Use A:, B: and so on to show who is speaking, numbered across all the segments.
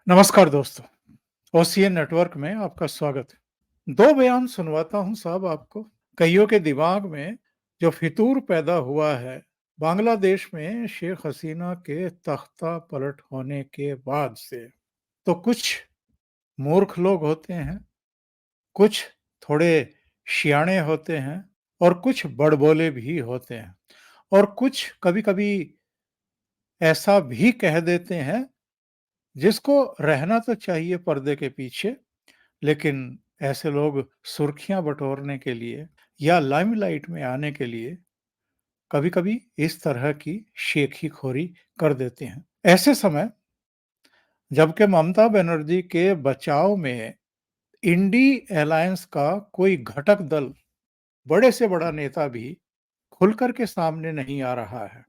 A: नमस्कार दोस्तों, OCN network में आपका स्वागत है। 2 बयान सुनवाता हूँ साहब आपको। कइयों के दिमाग में जो फितूर पैदा हुआ है, बांग्लादेश में शेख हसीना के तख्ता पलट होने के बाद से, तो कुछ मूर्ख लोग होते हैं, कुछ थोड़े शियाने होते हैं और कुछ बड़बोले भी होते हैं और कुछ कभी-कभी ऐसा भी कह देते हैं, जिसको रहना तो चाहिए पर्दे के पीछे, लेकिन ऐसे लोग सुर्खियां बटोरने के लिए या लाइमलाइट में आने के लिए कभी-कभी इस तरह की शेखीखोरी कर देते हैं। ऐसे समय जबकि ममता बनर्जी के बचाव में इंडी अलायंस का कोई घटक दल, बड़े से बड़ा नेता भी खुलकर के सामने नहीं आ रहा है।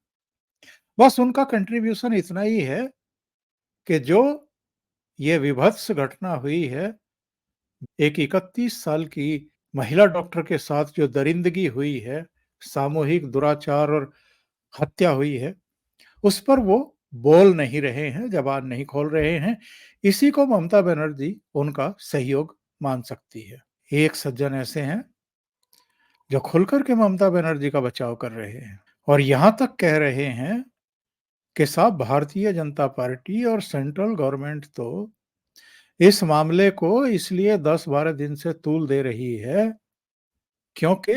A: बस उनका कंट्रीब्यूशन इतना ही है कि जो ये विभत्स घटना हुई है, एक 31 साल की महिला डॉक्टर के साथ जो दरिंदगी हुई है, सामूहिक दुराचार और हत्या हुई है, उस पर वो बोल नहीं रहे हैं, ज़बान नहीं खोल रहे हैं। इसी को ममता बनर्जी उनका सहयोग मान सकती है। एक सज्जन ऐसे हैं जो खुलकर के ममता बनर्जी का बचाव कर रहे हैं और यहाँ तक कह रहे हैं कि साहब भारतीय जनता पार्टी और सेंट्रल गवर्नमेंट तो इस मामले को इसलिए 10-12 दिन से तूल दे रही है क्योंकि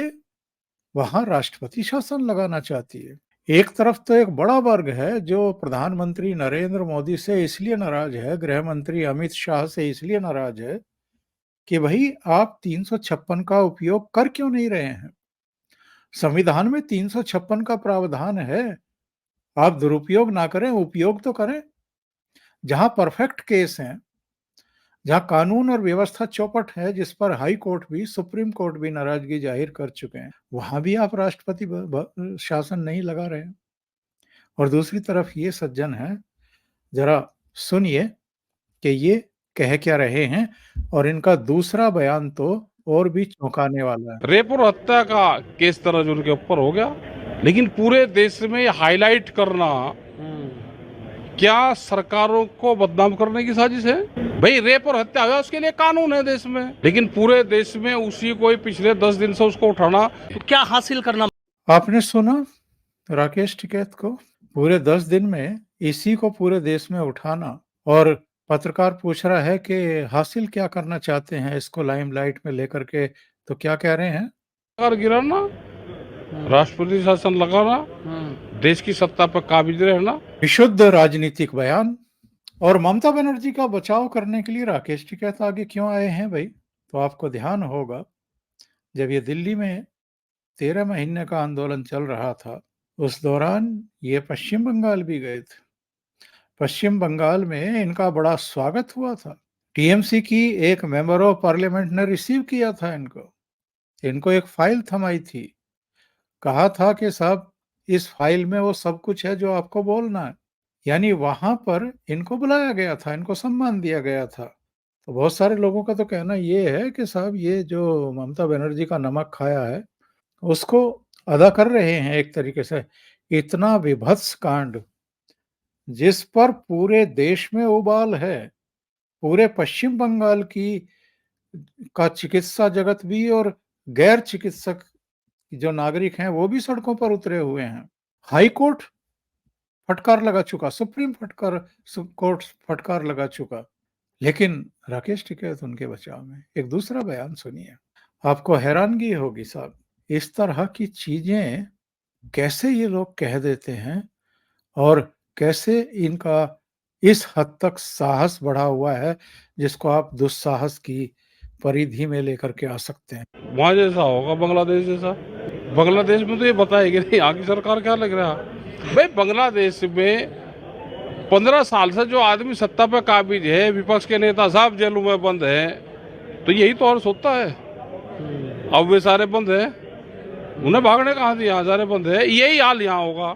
A: वहाँ राष्ट्रपति शासन लगाना चाहती है। एक तरफ तो एक बड़ा वर्ग है जो प्रधानमंत्री नरेंद्र मोदी से इसलिए नाराज है, गृह मंत्री अमित शाह से इसलिए नाराज है कि भाई आप 356 का उपयोग कर क्यों नहीं रहे हैं? संविधान में 356 का प्रावधान है, आप दुरुपयोग ना करें, उपयोग तो करें। जहां परफेक्ट केस हैं, जहां कानून और व्यवस्था चौपट है, जिस पर हाई कोर्ट भी, सुप्रीम कोर्ट भी नाराजगी जाहिर कर चुके हैं, वहां भी आप राष्ट्रपति शासन नहीं लगा रहे हैं। और दूसरी तरफ ये सज्जन हैं, जरा सुनिए कि ये कह क्या रहे हैं और इनका दूसरा बयान तो और भी चौंकाने वाला है।
B: रेप और हत्या का केस दर्ज उनके ऊपर हो गया, लेकिन पूरे देश में हाईलाइट करना क्या सरकारों को बदनाम करने की साजिश है? भाई रेप और हत्या हुआ, उसके लिए कानून है देश में, लेकिन पूरे देश में उसी को पिछले 10 दिन से उसको उठाना,
C: तो क्या हासिल करना?
A: आपने सुना राकेश टिकैत को? पूरे 10 दिन में इसी को पूरे देश में उठाना। और पत्रकार पूछ रहा है कि हासिल क्या करना चाहते हैं इसको लाइमलाइट में लेकर के, तो क्या कह रहे हैं?
B: सरकार गिराना, राष्ट्रपति शासन लगाना, देश की सत्ता पर काबिज रहना।
A: विशुद्ध राजनीतिक बयान। और ममता बनर्जी का बचाव करने के लिए राकेश टिकैत आगे क्यों आए हैं भाई? तो आपको ध्यान होगा, जब ये दिल्ली में 13 महीने का आंदोलन चल रहा था, उस दौरान ये पश्चिम बंगाल भी गए थे। पश्चिम बंगाल में इनका बड़ा स्वागत हुआ था। टीएमसी की एक मेंबर ऑफ पार्लियामेंट ने रिसीव किया था इनको। इनको एक फाइल थमाई थी। कहा था कि साहब इस फाइल में वो सब कुछ है जो आपको बोलना है। यानी वहां पर इनको बुलाया गया था, इनको सम्मान दिया गया था। तो बहुत सारे लोगों का तो कहना ये है कि साहब ये जो ममता बनर्जी का नमक खाया है, उसको अदा कर रहे हैं एक तरीके से। इतना विभत्स कांड जिस पर पूरे देश में उबाल है, पूरे पश्चिम बंगाल की का चिकित्सा जगत भी और गैर चिकित्सक जो नागरिक हैं वो भी सड़कों पर उतरे हुए हैं। हाई कोर्ट फटकार लगा चुका, सुप्रीम कोर्ट फटकार लगा चुका। लेकिन राकेश टिकैत उनके बचाव में एक दूसरा बयान सुनिए, आपको हैरानगी होगी साहब। इस तरह की चीजें कैसे ये लोग कह देते हैं और कैसे इनका इस हद तक साहस बढ़ा हुआ है, जिसको आप दुस्साहस की परिधि में लेकर के आ सकते हैं।
B: वहां जैसा होगा बांग्लादेश जैसा। बांग्लादेश में तो ये बताएगी नहीं आगे सरकार क्या लग रहा है। भाई बांग्लादेश में 15 साल से जो आदमी सत्ता पर काबिज है, विपक्ष के नेता साहब जेलों में बंद है, तो यही तो और सोचता है। अब वे सारे बंद है, उन्हें भागने कहाँ दिया, सारे बंद है। यही हाल यहाँ होगा।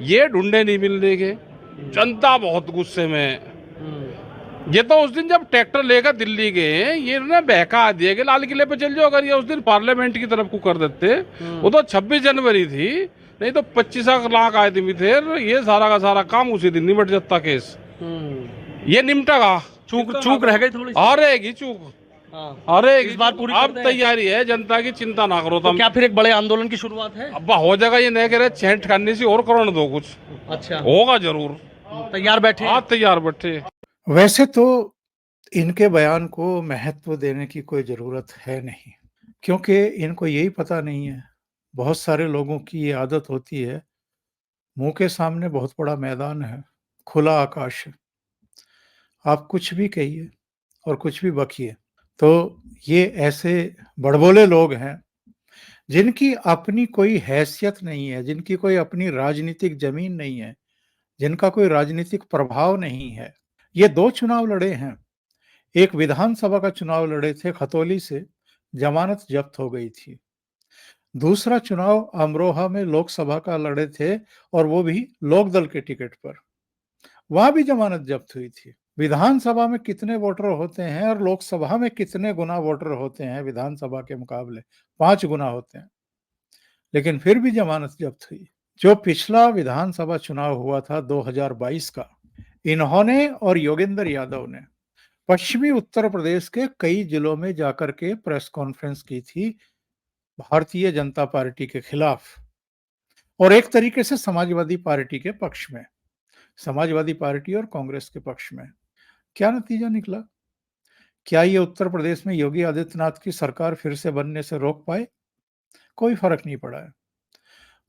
B: ये ढूंढे नहीं मिलने के, जनता बहुत गुस्से में है। ये तो उस दिन जब ट्रैक्टर लेकर दिल्ली गए, ये उन्हें बहका दिया कि लाल किले पे चल जाओ। अगर ये उस दिन पार्लियामेंट की तरफ को कर देते, वो तो 26 जनवरी थी, नहीं तो 25 लाख आदमी थे। ये सारा का सारा काम उसी दिन निपट जाता केस। ये निपटेगा।
C: चूक चूक रह गई थोड़ी सी।
B: आ रहेगी चूक,
C: हाँ,
B: आ रहेगी
C: इस बार
B: चूक।
C: पूरी
B: अब
C: करते हैं।
B: तैयारी है जनता की, चिंता ना करो
C: तो
B: तुम।
C: क्या फिर एक बड़े आंदोलन की शुरुआत है?
B: अब हो जाएगा, ये नहीं कह रहे छेंट करने से और करोड़ दो कुछ,
C: अच्छा,
B: होगा जरूर।
C: तैयार बैठे हैं?
B: हाँ तैयार बैठे।
A: वैसे तो इनके बयान को महत्व देने की कोई ज़रूरत है नहीं, क्योंकि इनको यही पता नहीं है। बहुत सारे लोगों की ये आदत होती है, मुँह के सामने बहुत बड़ा मैदान है, खुला आकाश है, आप कुछ भी कहिए और कुछ भी बकिए। तो ये ऐसे बड़बोले लोग हैं, जिनकी अपनी कोई हैसियत नहीं है, जिनकी कोई अपनी राजनीतिक ज़मीन नहीं है, जिनका कोई राजनीतिक प्रभाव नहीं है। ये 2 चुनाव लड़े हैं। एक विधानसभा का चुनाव लड़े थे खतौली से, जमानत जब्त हो गई थी। दूसरा चुनाव अमरोहा में लोकसभा का लड़े थे और वो भी लोकदल के टिकट पर। वहां भी जमानत जब्त हुई थी। विधानसभा में कितने वोटर होते हैं और लोकसभा में कितने गुना वोटर होते हैं? विधानसभा के मुकाबले 5 गुना होते हैं, लेकिन फिर भी जमानत जब्त हुई। जो पिछला विधानसभा चुनाव हुआ था 2022 का, इन्होंने और योगेंद्र यादव ने पश्चिमी उत्तर प्रदेश के कई जिलों में जाकर के प्रेस कॉन्फ्रेंस की थी भारतीय जनता पार्टी के खिलाफ और एक तरीके से समाजवादी पार्टी के पक्ष में, समाजवादी पार्टी और कांग्रेस के पक्ष में। क्या नतीजा निकला? क्या ये उत्तर प्रदेश में योगी आदित्यनाथ की सरकार फिर से बनने से रोक पाए? कोई फर्क नहीं पड़ा है।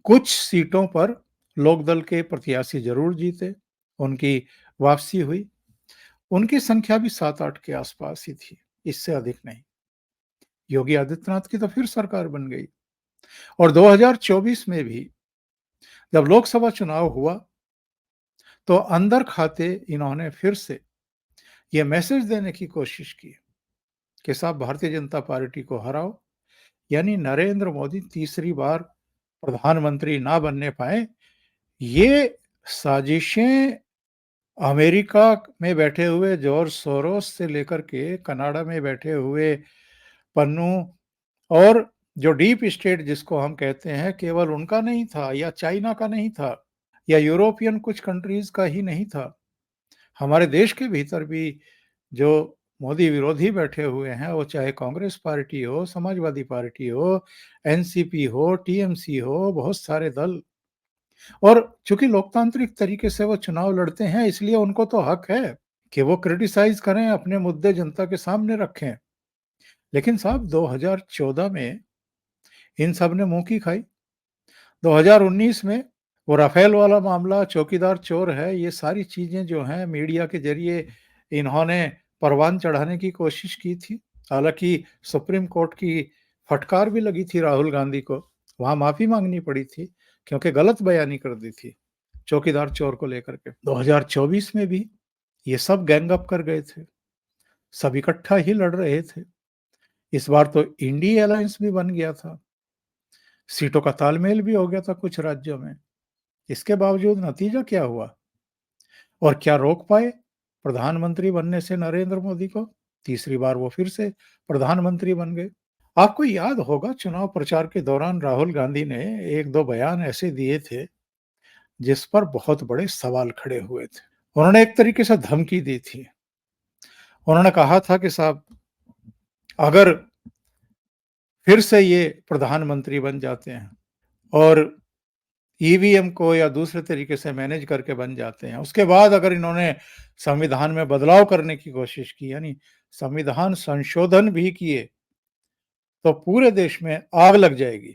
A: कुछ सीटों पर लोकदल के प्रत्याशी जरूर जीते, उनकी वापसी हुई। उनकी संख्या भी 7-8 के आसपास ही थी, इससे अधिक नहीं। योगी आदित्यनाथ की तो फिर सरकार बन गई और 2024 में भी जब लोकसभा चुनाव हुआ तो अंदर खाते इन्होंने फिर से ये मैसेज देने की कोशिश की कि साहब भारतीय जनता पार्टी को हराओ, यानी नरेंद्र मोदी तीसरी बार प्रधानमंत्री ना बनने पाए। ये साजिशें अमेरिका में बैठे हुए जॉर्ज सोरोस से लेकर के कनाडा में बैठे हुए पन्नू और जो डीप स्टेट जिसको हम कहते हैं, केवल उनका नहीं था या चाइना का नहीं था या यूरोपियन कुछ कंट्रीज का ही नहीं था। हमारे देश के भीतर भी जो मोदी विरोधी बैठे हुए हैं, वो चाहे कांग्रेस पार्टी हो, समाजवादी पार्टी हो, एनसीपी हो, टीएमसी हो, बहुत सारे दल। और चूंकि लोकतांत्रिक तरीके से वो चुनाव लड़ते हैं, इसलिए उनको तो हक है कि वो क्रिटिसाइज करें, अपने मुद्दे जनता के सामने रखें। लेकिन साहब 2014 में इन सब ने मुंह की खाई। 2019 में वो राफेल वाला मामला, चौकीदार चोर है, ये सारी चीजें जो हैं मीडिया के जरिए इन्होंने परवान चढ़ाने की कोशिश की थी। हालांकि सुप्रीम कोर्ट की फटकार भी लगी थी राहुल गांधी को, वहां माफी मांगनी पड़ी थी क्योंकि गलत बयानी कर दी थी चौकीदार चोर को लेकर के। 2024 में भी ये सब गैंग अप कर गए थे, सब इकट्ठा ही लड़ रहे थे। इस बार तो इंडी अलायंस भी बन गया था, सीटों का तालमेल भी हो गया था कुछ राज्यों में। इसके बावजूद नतीजा क्या हुआ और क्या रोक पाए प्रधानमंत्री बनने से नरेंद्र मोदी को? तीसरी बार वो फिर से प्रधानमंत्री बन गए। आपको याद होगा चुनाव प्रचार के दौरान राहुल गांधी ने 1-2 बयान ऐसे दिए थे जिस पर बहुत बड़े सवाल खड़े हुए थे। उन्होंने एक तरीके से धमकी दी थी। उन्होंने कहा था कि साहब अगर फिर से ये प्रधानमंत्री बन जाते हैं और ईवीएम को या दूसरे तरीके से मैनेज करके बन जाते हैं, उसके बाद अगर इन्होंने संविधान में बदलाव करने की कोशिश की, यानी संविधान संशोधन भी किए, तो पूरे देश में आग लग जाएगी।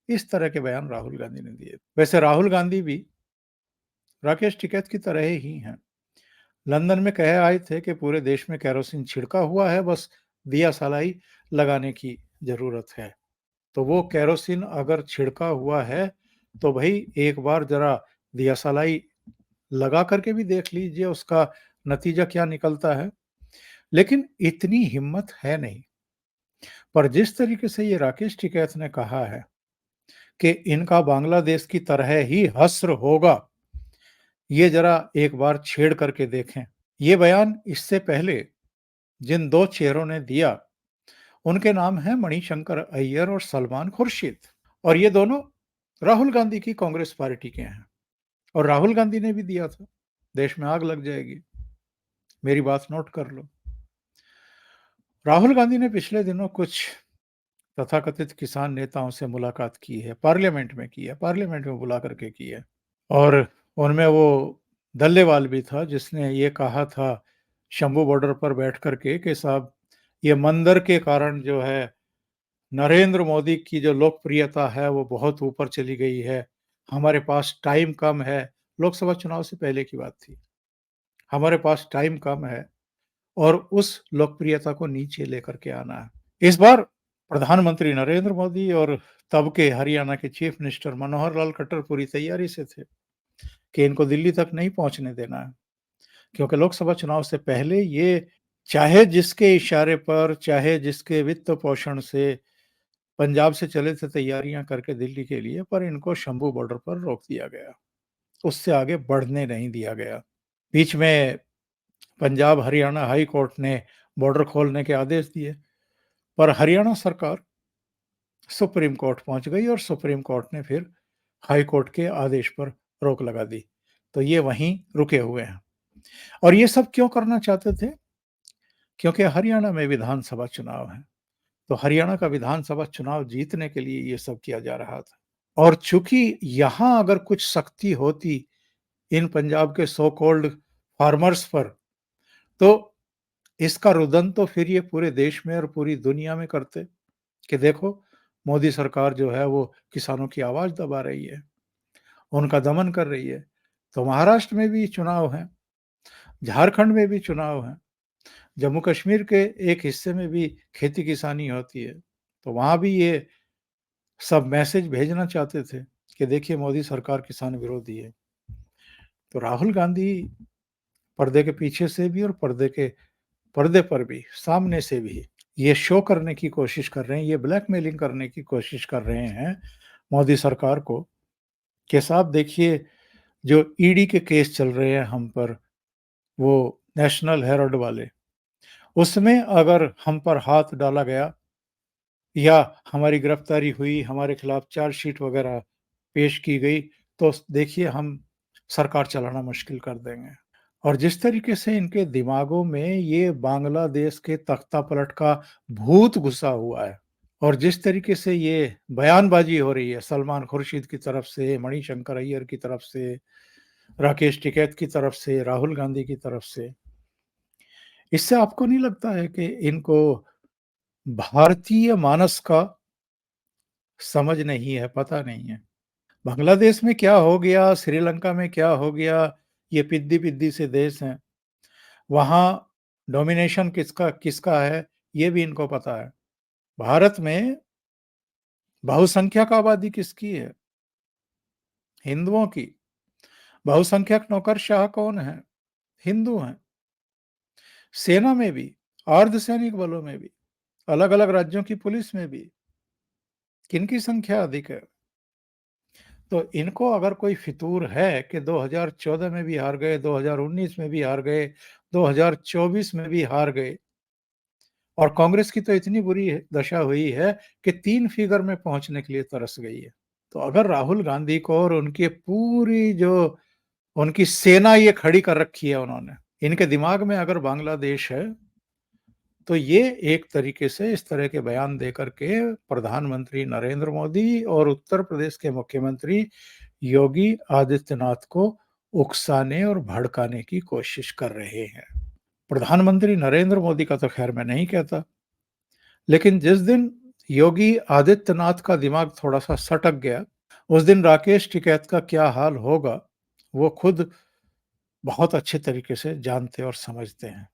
A: इस तरह के बयान राहुल गांधी ने दिए। वैसे राहुल गांधी भी राकेश टिकैत की तरह ही हैं। लंदन में कह आए थे कि पूरे देश में केरोसिन छिड़का हुआ है, बस दिया सलाई लगाने की जरूरत है। तो वो केरोसिन अगर छिड़का हुआ है तो भाई एक बार जरा दिया सलाई लगा करके भी देख लीजिए उसका नतीजा क्या निकलता है। लेकिन इतनी हिम्मत है नहीं। पर जिस तरीके से ये राकेश टिकैत ने कहा है कि इनका बांग्लादेश की तरह ही हश्र होगा, ये जरा एक बार छेड़ करके देखें। ये बयान इससे पहले जिन 2 चेहरों ने दिया, उनके नाम हैं मणिशंकर अय्यर और सलमान खुर्शीद, और ये दोनों राहुल गांधी की कांग्रेस पार्टी के हैं। और राहुल गांधी ने भी दिया था, देश में आग लग जाएगी। मेरी बात नोट कर लो। राहुल गांधी ने पिछले दिनों कुछ तथाकथित किसान नेताओं से मुलाकात की है, पार्लियामेंट में की है, पार्लियामेंट में बुला करके की है। और उनमें वो दल्लेवाल भी था जिसने ये कहा था शंभू बॉर्डर पर बैठ करके कि साहब ये मंदिर के कारण जो है नरेंद्र मोदी की जो लोकप्रियता है वो बहुत ऊपर चली गई है। हमारे पास टाइम कम है। लोकसभा चुनाव से पहले की बात थी। हमारे पास टाइम कम है और उस लोकप्रियता को नीचे लेकर के आना है। इस बार प्रधानमंत्री नरेंद्र मोदी और तब के हरियाणा के चीफ मिनिस्टर मनोहर लाल खट्टर पूरी तैयारी से थे कि इनको दिल्ली तक नहीं पहुंचने देना है, क्योंकि लोकसभा चुनाव से पहले ये चाहे जिसके इशारे पर, चाहे जिसके वित्त पोषण से पंजाब से चले थे तैयारियां करके दिल्ली के लिए, पर इनको शंभू बॉर्डर पर रोक दिया गया। उससे आगे बढ़ने नहीं दिया गया। बीच में पंजाब हरियाणा हाई कोर्ट ने बॉर्डर खोलने के आदेश दिए, पर हरियाणा सरकार सुप्रीम कोर्ट पहुंच गई और सुप्रीम कोर्ट ने फिर हाई कोर्ट के आदेश पर रोक लगा दी। तो ये वहीं रुके हुए हैं। और ये सब क्यों करना चाहते थे? क्योंकि हरियाणा में विधानसभा चुनाव है। तो हरियाणा का विधानसभा चुनाव जीतने के लिए ये सब किया जा रहा था। और चूंकि यहां अगर कुछ सख्ती होती इन पंजाब के सो कॉल्ड फार्मर्स पर, तो इसका रुदन तो फिर ये पूरे देश में और पूरी दुनिया में करते कि देखो मोदी सरकार जो है वो किसानों की आवाज दबा रही है, उनका दमन कर रही है। तो महाराष्ट्र में भी चुनाव है, झारखंड में भी चुनाव है, जम्मू कश्मीर के एक हिस्से में भी खेती किसानी होती है। तो वहां भी ये सब मैसेज भेजना चाहते थे कि देखिए मोदी सरकार किसान विरोधी है। तो राहुल गांधी पर्दे के पीछे से भी और पर्दे पर भी, सामने से भी ये शो करने की कोशिश कर रहे हैं, ये ब्लैकमेलिंग करने की कोशिश कर रहे हैं मोदी सरकार को कि साहब देखिए जो ईडी के केस चल रहे हैं हम पर, वो नेशनल हेराल्ड वाले, उसमें अगर हम पर हाथ डाला गया या हमारी गिरफ्तारी हुई, हमारे खिलाफ चार्जशीट वगैरह पेश की गई, तो देखिए हम सरकार चलाना मुश्किल कर देंगे। और जिस तरीके से इनके दिमागों में ये बांग्लादेश के तख्ता पलट का भूत घुसा हुआ है और जिस तरीके से ये बयानबाजी हो रही है सलमान खुर्शीद की तरफ से, मणिशंकर अय्यर की तरफ से, राकेश टिकैत की तरफ से, राहुल गांधी की तरफ से, इससे आपको नहीं लगता है कि इनको भारतीय मानस का समझ नहीं है, पता नहीं है? बांग्लादेश में क्या हो गया, श्रीलंका में क्या हो गया, ये पिद्दी-पिद्दी से देश हैं। वहाँ डोमिनेशन किसका किसका है, ये भी इनको पता है। भारत में बहुसंख्यक आबादी किसकी है? हिंदुओं की। बहुसंख्यक नौकरशाह कौन है? हिंदू हैं। सेना में भी, अर्धसैनिक बलों में भी, अलग-अलग राज्यों की पुलिस में भी किनकी संख्या अधिक है? तो इनको अगर कोई फितूर है कि 2014 में भी हार गए, 2019 में भी हार गए, 2024 में भी हार गए और कांग्रेस की तो इतनी बुरी दशा हुई है कि 3 फिगर में पहुंचने के लिए तरस गई है। तो अगर राहुल गांधी को और उनकी पूरी जो उनकी सेना ये खड़ी कर रखी है उन्होंने, इनके दिमाग में अगर बांग्लादेश है, तो ये एक तरीके से इस तरह के बयान देकर के प्रधानमंत्री नरेंद्र मोदी और उत्तर प्रदेश के मुख्यमंत्री योगी आदित्यनाथ को उकसाने और भड़काने की कोशिश कर रहे हैं। प्रधानमंत्री नरेंद्र मोदी का तो खैर मैं नहीं कहता, लेकिन जिस दिन योगी आदित्यनाथ का दिमाग थोड़ा सा सटक गया, उस दिन राकेश टिकैत का क्या हाल होगा, वो खुद बहुत अच्छे तरीके से जानते और समझते हैं।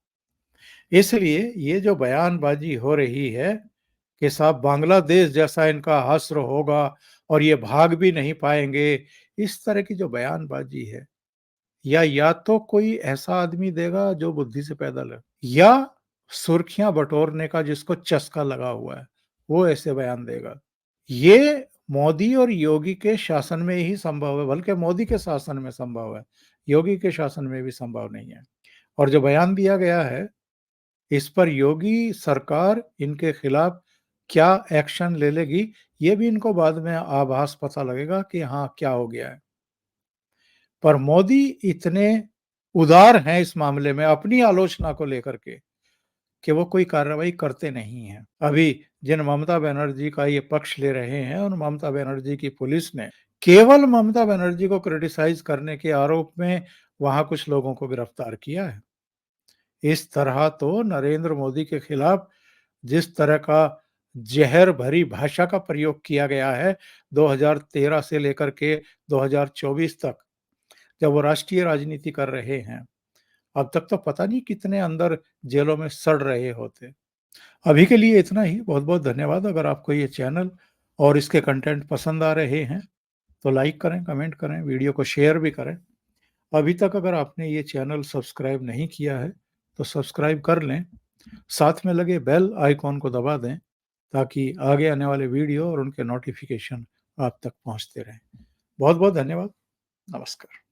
A: इसलिए ये जो बयानबाजी हो रही है कि साहब बांग्लादेश जैसा इनका हश्र होगा और ये भाग भी नहीं पाएंगे, इस तरह की जो बयानबाजी है, या तो कोई ऐसा आदमी देगा जो बुद्धि से पैदल है, या सुर्खियां बटोरने का जिसको चस्का लगा हुआ है, वो ऐसे बयान देगा। ये मोदी और योगी के शासन में ही संभव है, बल्कि मोदी के शासन में संभव है, योगी के शासन में भी संभव नहीं है। और जो बयान दिया गया है, इस पर योगी सरकार इनके खिलाफ क्या एक्शन ले लेगी, ये भी इनको बाद में आभास पता लगेगा कि हाँ क्या हो गया है। पर मोदी इतने उदार हैं इस मामले में अपनी आलोचना को लेकर के कि वो कोई कार्रवाई करते नहीं हैं। अभी जिन ममता बनर्जी का ये पक्ष ले रहे हैं, उन ममता बनर्जी की पुलिस ने केवल ममता बनर्जी को क्रिटिसाइज करने के आरोप में वहां कुछ लोगों को गिरफ्तार किया है। इस तरह तो नरेंद्र मोदी के खिलाफ जिस तरह का जहर भरी भाषा का प्रयोग किया गया है 2013 से लेकर के 2024 तक, जब वो राष्ट्रीय राजनीति कर रहे हैं, अब तक तो पता नहीं कितने अंदर जेलों में सड़ रहे होते। अभी के लिए इतना ही। बहुत बहुत धन्यवाद। अगर आपको ये चैनल और इसके कंटेंट पसंद आ रहे हैं तो लाइक करें, कमेंट करें, वीडियो को शेयर भी करें। अभी तक अगर आपने ये चैनल सब्सक्राइब नहीं किया है तो सब्सक्राइब कर लें, साथ में लगे बेल आइकॉन को दबा दें ताकि आगे आने वाले वीडियो और उनके नोटिफिकेशन आप तक पहुंचते रहें। बहुत बहुत धन्यवाद। नमस्कार।